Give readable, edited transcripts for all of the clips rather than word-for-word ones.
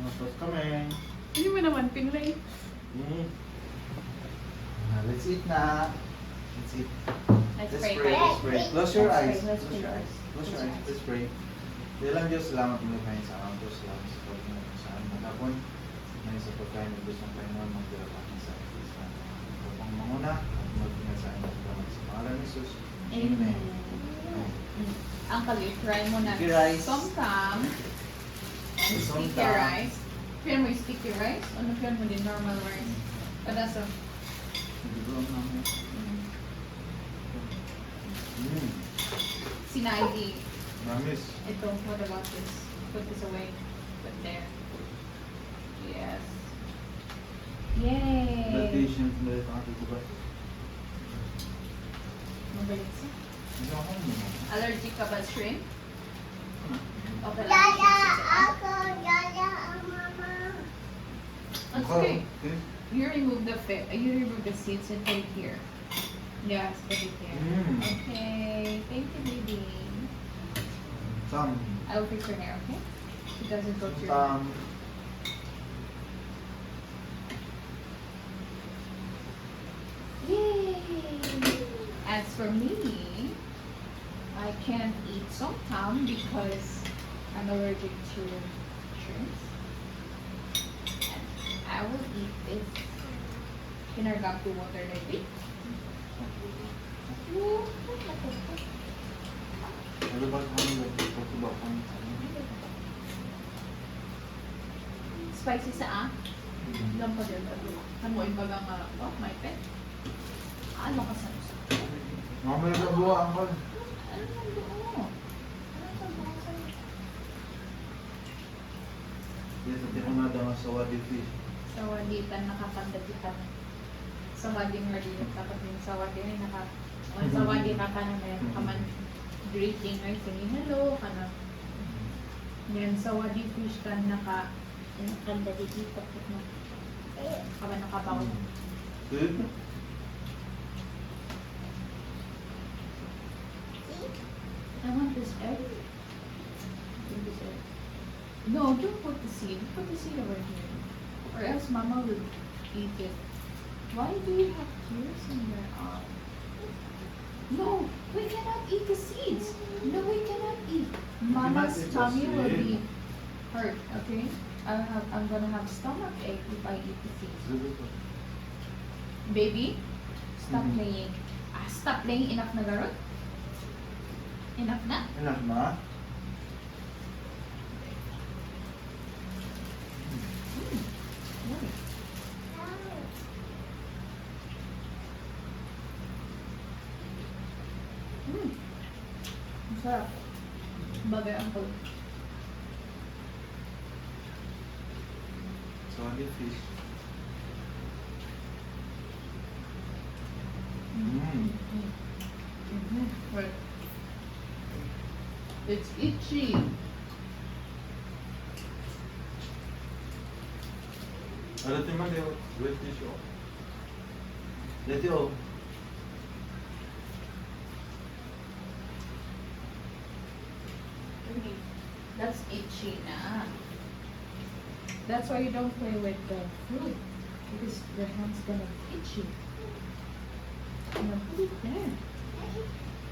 Tapos kami. Hindi mo naman pinlay. Let's eat na. Let's eat. Let's Let's pray. pray. Let's pray. Close your Let's eyes. pray, let's Close pray. your eyes. Close your Close eyes. your Let's pray. Bilang Diyos, salamat mo kayo sa aming Diyos. Salamat sa pagkakas sa aming hapon. Ngayon sa pagkain ng Diyos ng Panginoon, magdalapan sa ating sa upang manguna at mag-ingat sa aming pagkakas sa pangalan ni Jesus. Amen. Uncle, i-try mo na Sticky rice. somtam and sticky Somtam. rice. Kaya mo yung sticky rice? Ano kaya mo din normal rice? Kada sa... Nag-grow namin. Sinaidi. Mamis. Ito, what about this? Put this away. Put there. Yes. Yay! Meditation. Meditation. Ito ba? Mabalik siya. Ano ako mo? Allergic ka ba shrimp? Okay lang. Yaya shrimp. ako, yaya ang mama. That's okay. You remove the you remove the seeds and put it here. Yes, put it here. Okay. Thank you, baby. Sam. I will fix your hair, okay? It doesn't go to your Sam. Yay! As for me, I can't eat somtam because I'm allergic to shrimps. And I will eat this kinargap to water like this. Ano ba kung nagpapatuba kung Spicy sa Lang pa din. Ano mo yung bagang oh, my pet? Ano ka sa usa? mamaya ka buwa ang kal. Ano man doon? Ano sa basa? Dito tinunada nga sa wadi fish. Sa waditan nakapandagitan. Sa wading maliit dapat din sa wadi ay sa wadi ka na meron ka man greeting ay saying hello ka na. Yan sa wadi fish ka nakapandagigit mo. Ka ba nakabaw? Good? I want this egg. Give this egg. No, don't put the seed. Put the seed over here. Or else Mama will eat it. Why do you have tears in your eye? No, we cannot eat the seeds. No, we cannot eat. Mama's eat the tummy will be seed. hurt. Okay, I'm gonna have stomach ache if I eat the seeds. Baby, stop Mhm. playing. Stop playing. Enough na garot. Enough na. Enough na? Yummy. Ang sarap. Bagay ang pag... Sa wadi fish. Right. It's itchy. Alam naman yung wet fish oh. Dito oh. That's itchy na. That's why you don't play with the fruit. Because your hand's gonna be itchy. Now put it there.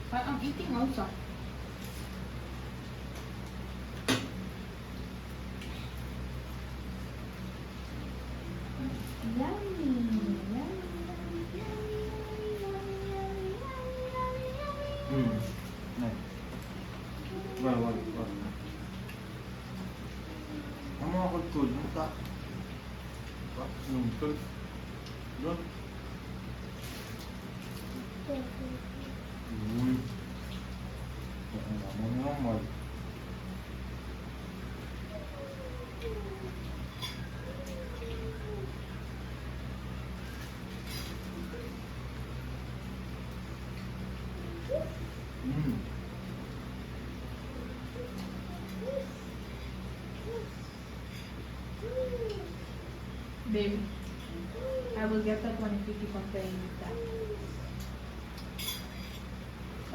But I'm eating also. Yummy. Nay. Wag. Ang mga kultul, muta. Kultul. Doon. Ang naman. Baby, I will get that one if you keep on playing with that.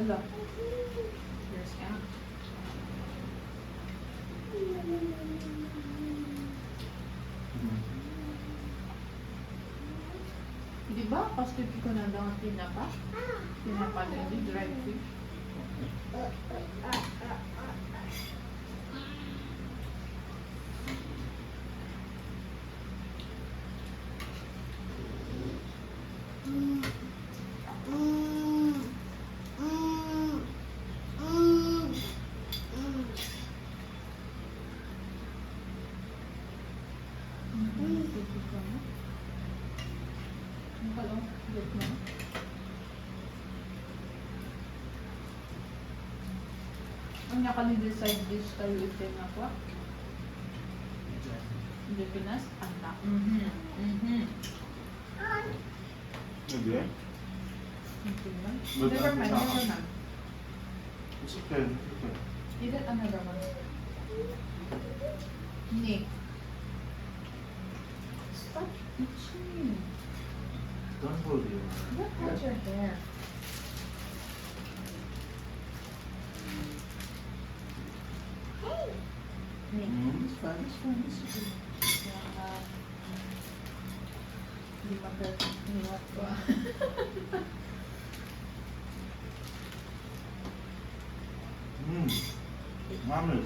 Look, here's Anna. Diba? Pastor ko na daw ang tinapa. Tinapa din yung dried fish. Tubig ko na. Ang kalong, good na. Ang nakali-decide dish kayo ito na po. Hindi Pinas, anak. Hindi. Okay ba? But Never mind, not- never mind. It's okay. It's okay. Is it another one? Nick. Stop itching. Don't hold you. Look at your hair. Nick. It's fine. It's fine. It's okay. Yeah. Hindi pa perfect. Niwat ko. Mommy.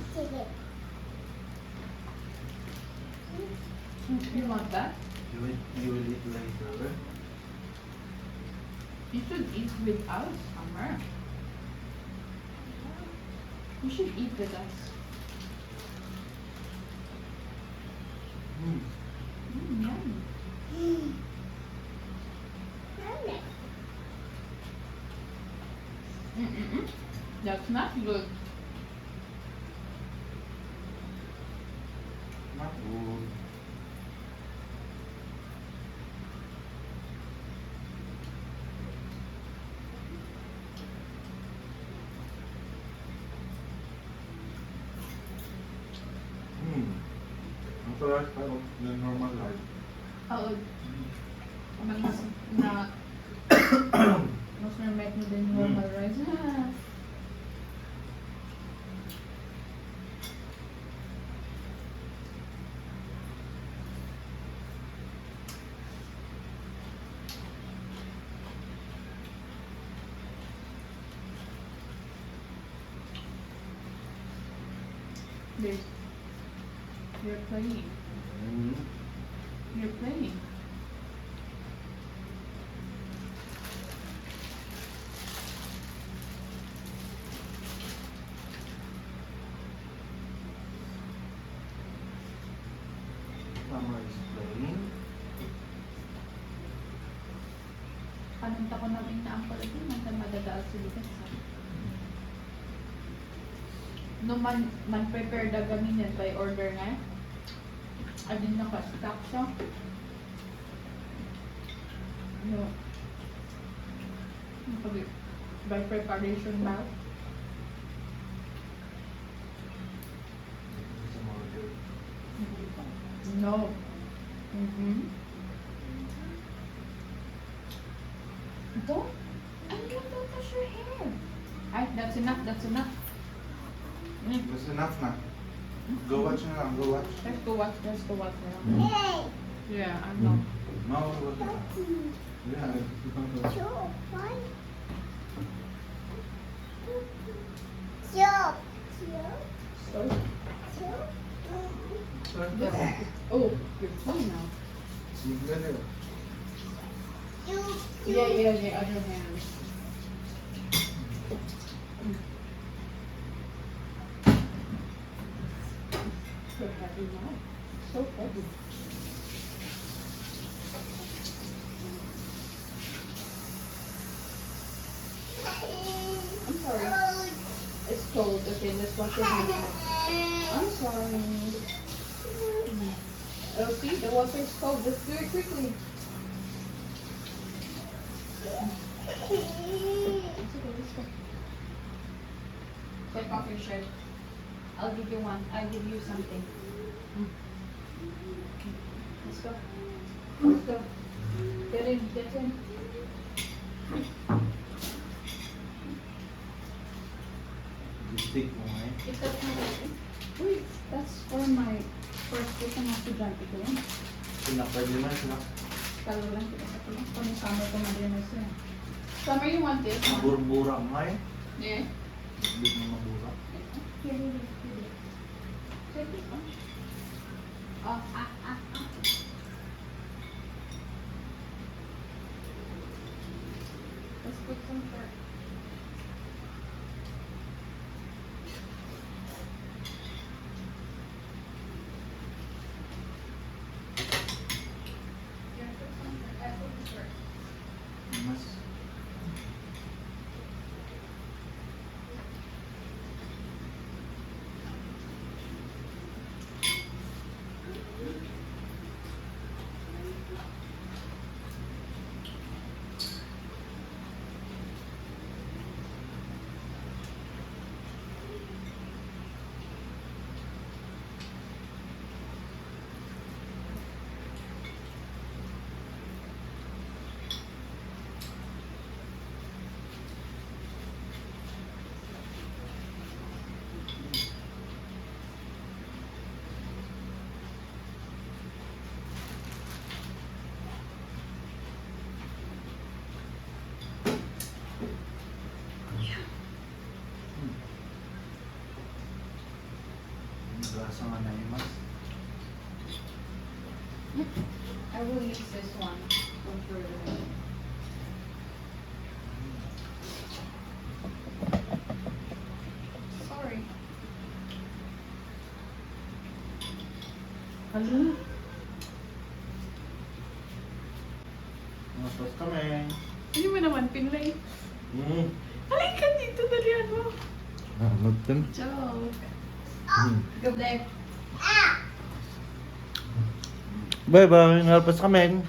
You want that? You will eat later, right? You should eat with us, Summer. You should eat with us. Yum. That's not good. Not good. Ang sarap pero the normal life. Oo. Mas na mas na-met mo din normal rice. There's, you're playing. You're playing. Mama is playing. Panunta ko namin na ang pala din, nang madadaas sa likas. No man prepare da gamin yan by order nga. Adin naka-stock siya. No. By preparation ba? Some order. No. Don't touch your hair. Ay, that's enough, that's enough. That's enough na. Go watch na lang. Go watch. Let's go watch now. Yeah, I know. No, what? Yeah. So, Sorry. oh, you're clean now. Ganun. Yeah, other hand. So heavy now. So heavy. I'm sorry. It's cold. Okay, let's wash your hands. I'm sorry. Oh, see, the water is cold. Let's do it quickly. It's okay, let's go. Take off your shirt. I'll give you one. I'll give you something. Okay. Let's go. Let's go. Get in, get in. Stick mo nga eh. If that's not open. Wait, that's for my first week. I'm not to jump again. Sila pwede man sila. Kalo lang kita sa pulang. Kung summer ko malinis yan. Summer, you want this one? Burbura nga eh. Yeah. Hindi mo mabura. Here, here, here. Take this one. Oh, Let's put some for. Yeah, put some for. Put this for. Mas. Gasa nga na yung mas. I will use this one for further. Sorry. Hello? Mas kami. Hindi mo naman pinlay. Halika dito, dalihan mo. Magtan. Joke. Go there. Bye bye, nalpas kami.